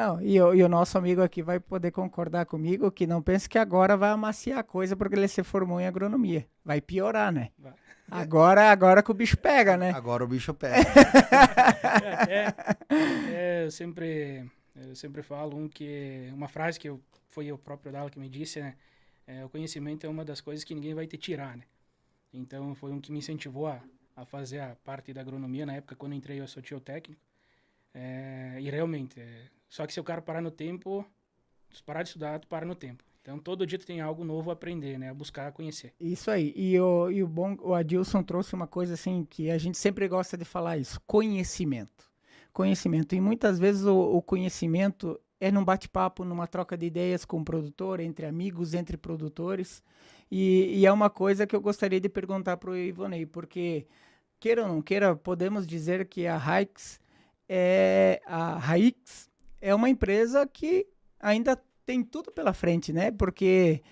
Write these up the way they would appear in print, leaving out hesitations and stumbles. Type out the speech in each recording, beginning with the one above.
Não, e o nosso amigo aqui vai poder concordar comigo que não pense que agora vai amaciar a coisa porque ele se formou em agronomia. Vai piorar, né? Vai. Agora que o bicho pega, né? Agora o bicho pega, né? Até eu sempre falo uma frase foi o próprio Dala que me disse, né? O conhecimento é uma das coisas que ninguém vai te tirar, né? Então foi um que me incentivou a fazer a parte da agronomia na época quando eu entrei eu sou técnico. E realmente, só que se o cara parar no tempo, se parar de estudar, tu para no tempo. Então todo dia tu tem algo novo a aprender, né? A buscar, conhecer. Isso aí. O Adilson trouxe uma coisa assim que a gente sempre gosta de falar isso: conhecimento. Conhecimento. E muitas vezes o conhecimento é num bate-papo, numa troca de ideias com o produtor, entre amigos, entre produtores. E é uma coisa que eu gostaria de perguntar para o Ivonei, porque, queira ou não queira, podemos dizer que a Raix é uma empresa que ainda tem tudo pela frente, né? Porque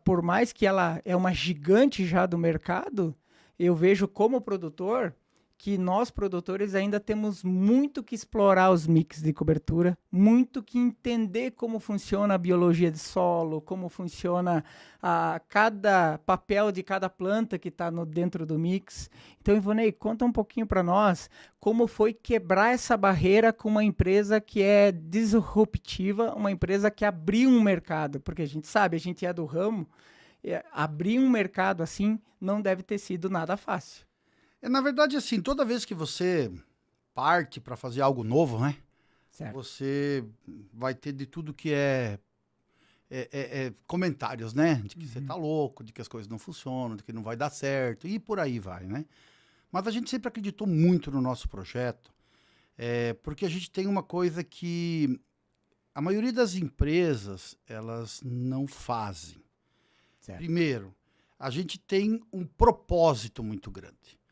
por mais que ela é uma gigante já do mercado, eu vejo como produtor que nós produtores ainda temos muito que explorar os mix de cobertura, muito que entender como funciona a biologia de solo, como funciona cada papel de cada planta que está dentro do mix. Então, Ivonei, conta um pouquinho para nós como foi quebrar essa barreira com uma empresa que é disruptiva, uma empresa que abriu um mercado, porque a gente sabe, a gente é do ramo, abrir um mercado assim não deve ter sido nada fácil. Na verdade, assim, toda vez que você parte para fazer algo novo, né? Certo. Você vai ter de tudo que comentários, né? De que você tá louco, de que as coisas não funcionam, de que não vai dar certo, e por aí vai, né? Mas a gente sempre acreditou muito no nosso projeto, porque a gente tem uma coisa que a maioria das empresas, elas não fazem. Certo. Primeiro, a gente tem um propósito muito grande.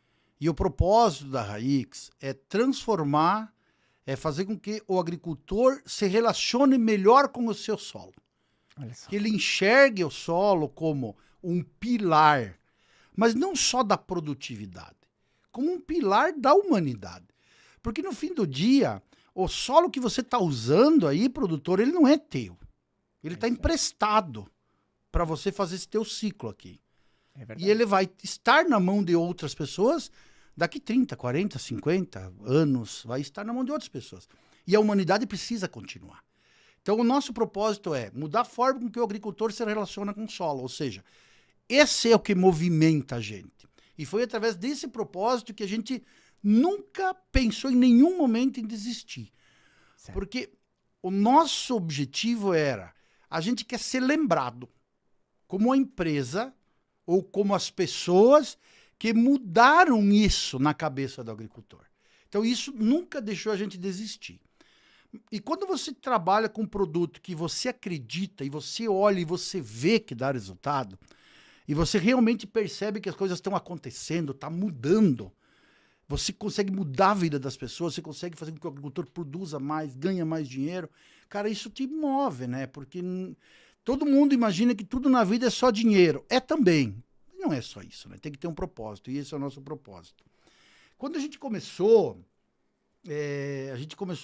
E o propósito da Raix é transformar, fazer com que o agricultor se relacione melhor com o seu solo. Olha só. Que ele enxergue o solo como um pilar, mas não só da produtividade, como um pilar da humanidade. Porque no fim do dia, o solo que você está usando aí, produtor, ele não é teu. Ele está emprestado para você fazer esse teu ciclo aqui. É verdade. E ele vai estar na mão de outras pessoas daqui 30, 40, 50 anos, vai estar na mão de outras pessoas. E a humanidade precisa continuar. Então, o nosso propósito é mudar a forma com que o agricultor se relaciona com o solo. Ou seja, esse é o que movimenta a gente. E foi através desse propósito que a gente nunca pensou em nenhum momento em desistir. Certo. Porque o nosso objetivo era, a gente quer ser lembrado como a empresa ou como as pessoas que mudaram isso na cabeça do agricultor. Então, isso nunca deixou a gente desistir. E quando você trabalha com um produto que você acredita, e você olha e você vê que dá resultado, e você realmente percebe que as coisas estão acontecendo, está mudando, você consegue mudar a vida das pessoas, você consegue fazer com que o agricultor produza mais, ganhe mais dinheiro, cara, isso te move, né? Porque todo mundo imagina que tudo na vida é só dinheiro. É também. Não é só isso, né? Tem que ter um propósito, e esse é o nosso propósito. Quando a gente começou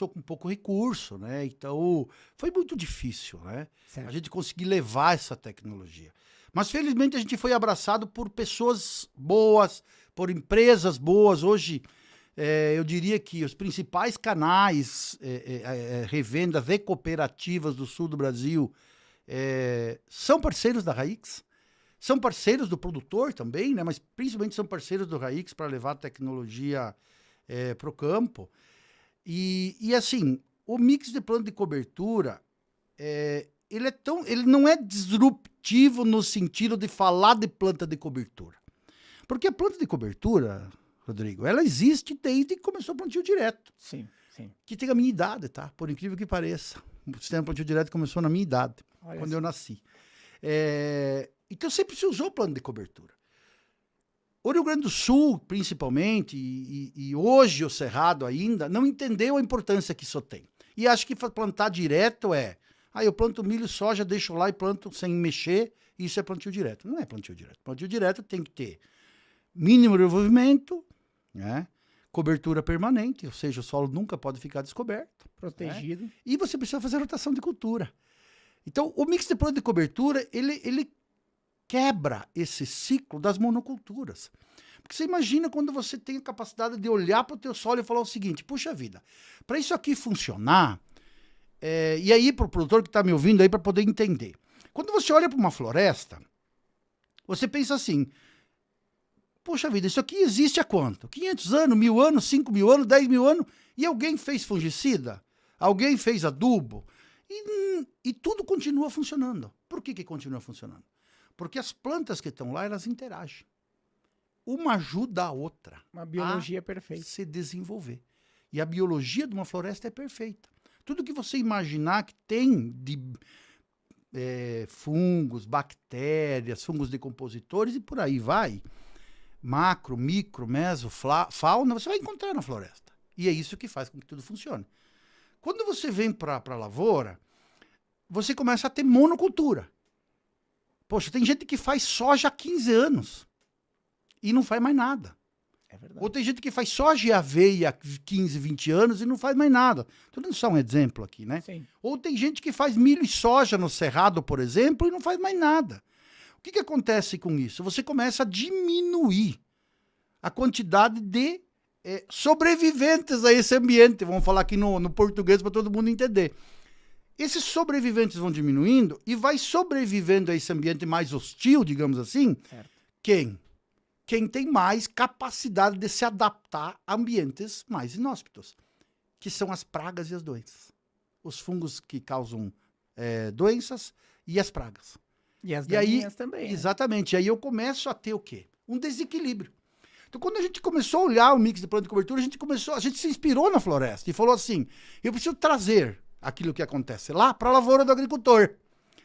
com pouco recurso, né? Então, foi muito difícil, né? Certo. A gente conseguir levar essa tecnologia. Mas, felizmente, a gente foi abraçado por pessoas boas, por empresas boas. Hoje, eu diria que os principais canais, revendas e cooperativas do sul do Brasil são parceiros da Raix. São parceiros do produtor também, né? Mas principalmente são parceiros do Raix para levar a tecnologia para o campo. E assim, o mix de planta de cobertura, ele não é disruptivo no sentido de falar de planta de cobertura. Porque a planta de cobertura, Rodrigo, ela existe desde que começou o plantio direto. Sim, sim. Que tem a minha idade, tá? Por incrível que pareça. O sistema de plantio direto começou na minha idade, Olha quando só. eu nasci. Então sempre se usou plano de cobertura. O Rio Grande do Sul, principalmente, e hoje o Cerrado ainda, não entendeu a importância que isso tem. E acho que plantar direto eu planto milho, soja, deixo lá e planto sem mexer, isso é plantio direto. Não é plantio direto. Plantio direto tem que ter mínimo de envolvimento, né? cobertura permanente, ou seja, o solo nunca pode ficar descoberto. Protegido. E você precisa fazer rotação de cultura. Então, o mix de planta de cobertura, ele quebra esse ciclo das monoculturas. Porque você imagina quando você tem a capacidade de olhar para o teu solo e falar o seguinte, puxa vida, para isso aqui funcionar, e aí para o produtor que está me ouvindo aí para poder entender. Quando você olha para uma floresta, você pensa assim, puxa vida, isso aqui existe há quanto? 500 anos, 1000 anos, 5.000 anos, 10.000 anos, e alguém fez fungicida? Alguém fez adubo? E tudo continua funcionando. Por que continua funcionando? Porque as plantas que estão lá, elas interagem. Uma ajuda a outra. Uma biologia perfeita. Se desenvolver. E a biologia de uma floresta é perfeita. Tudo que você imaginar que tem de fungos, bactérias, fungos decompositores e por aí vai, macro, micro, meso, fauna, você vai encontrar na floresta. E é isso que faz com que tudo funcione. Quando você vem para a lavoura, você começa a ter monocultura. Poxa, tem gente que faz soja há 15 anos e não faz mais nada. É verdade. Ou tem gente que faz soja e aveia há 15, 20 anos e não faz mais nada. Estou dando só um exemplo aqui, né? Sim. Ou tem gente que faz milho e soja no cerrado, por exemplo, e não faz mais nada. O que acontece com isso? Você começa a diminuir a quantidade de sobreviventes a esse ambiente. Vamos falar aqui no português para todo mundo entender. Esses sobreviventes vão diminuindo e vai sobrevivendo a esse ambiente mais hostil, digamos assim. Certo. Quem? Quem tem mais capacidade de se adaptar a ambientes mais inóspitos, que são as pragas e as doenças. Os fungos que causam doenças e as pragas. E as daninhas também. Exatamente. E aí eu começo a ter o quê? Um desequilíbrio. Então, quando a gente começou a olhar o mix de planta de cobertura, a gente se inspirou na floresta e falou assim, eu preciso trazer aquilo que acontece lá para a lavoura do agricultor.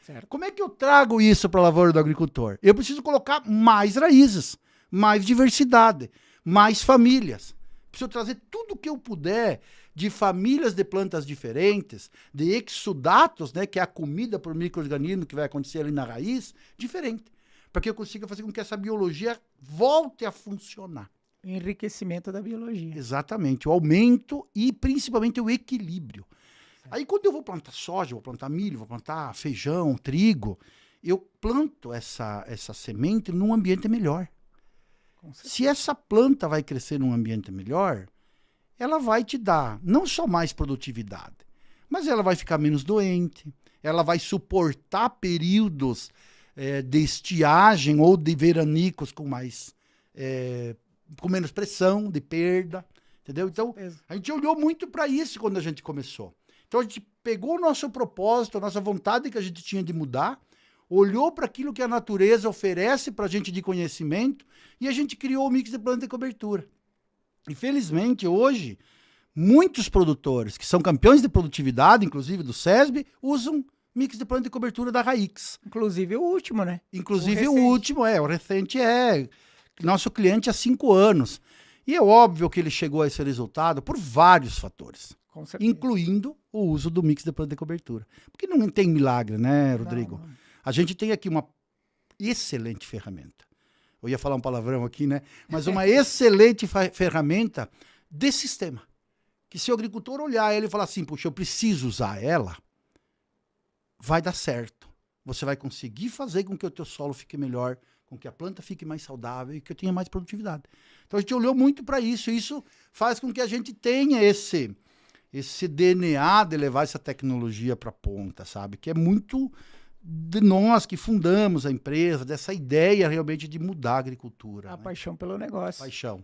Certo. Como é que eu trago isso para a lavoura do agricultor? Eu preciso colocar mais raízes, mais diversidade, mais famílias. Preciso trazer tudo o que eu puder de famílias de plantas diferentes, de exudatos, né, que é a comida por micro-organismo que vai acontecer ali na raiz, diferente. Para que eu consiga fazer com que essa biologia volte a funcionar. O enriquecimento da biologia. Exatamente, o aumento e principalmente o equilíbrio. Aí quando eu vou plantar soja, vou plantar milho, vou plantar feijão, trigo, eu planto essa semente num ambiente melhor. Se essa planta vai crescer num ambiente melhor, ela vai te dar não só mais produtividade, mas ela vai ficar menos doente, ela vai suportar períodos de estiagem ou de veranicos com menos pressão, de perda, entendeu? Então, a gente olhou muito para isso quando a gente começou. Então, a gente pegou o nosso propósito, a nossa vontade que a gente tinha de mudar, olhou para aquilo que a natureza oferece para a gente de conhecimento e a gente criou o mix de planta e cobertura. E, felizmente, hoje, muitos produtores que são campeões de produtividade, inclusive do SESB, usam mix de planta e cobertura da Raíx. Inclusive o último, né? Inclusive o último, o recente nosso cliente há 5 anos. E é óbvio que ele chegou a esse resultado por vários fatores, incluindo o uso do mix de planta e cobertura. Porque não tem milagre, né, Rodrigo? Não. A gente tem aqui uma excelente ferramenta. Eu ia falar um palavrão aqui, né? Mas uma excelente ferramenta de sistema. Que se o agricultor olhar ela e falar assim, puxa, eu preciso usar ela, vai dar certo. Você vai conseguir fazer com que o teu solo fique melhor, com que a planta fique mais saudável e que eu tenha mais produtividade. Então a gente olhou muito para isso, e isso faz com que a gente tenha esse DNA de levar essa tecnologia para a ponta, sabe? Que é muito de nós que fundamos a empresa, dessa ideia realmente de mudar a agricultura. A paixão pelo negócio. Paixão.